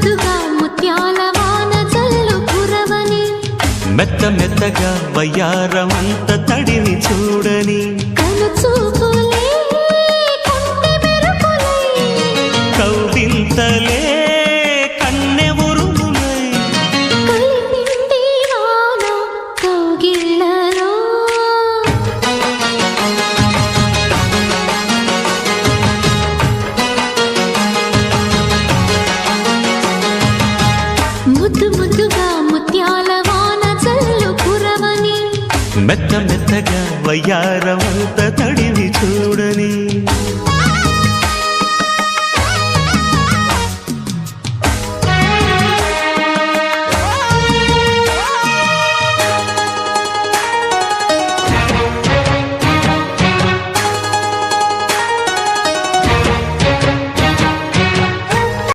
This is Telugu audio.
ముద్దుగా ముత్యాల వాన జల్లు కురవని మెత్త మెత్తగా వయ్యారమంత తడిని చూడని కను చూపులే కొంటె మెరుపులై కౌవింతలే కన్నె ఉరుములై కలిపింది వాన కౌగిళ్ళలో ముద్దు ముద్దుగా ముత్యాల వాన జల్లు కురవని మెత్త మెత్తగా వయ్యారమంత తడిని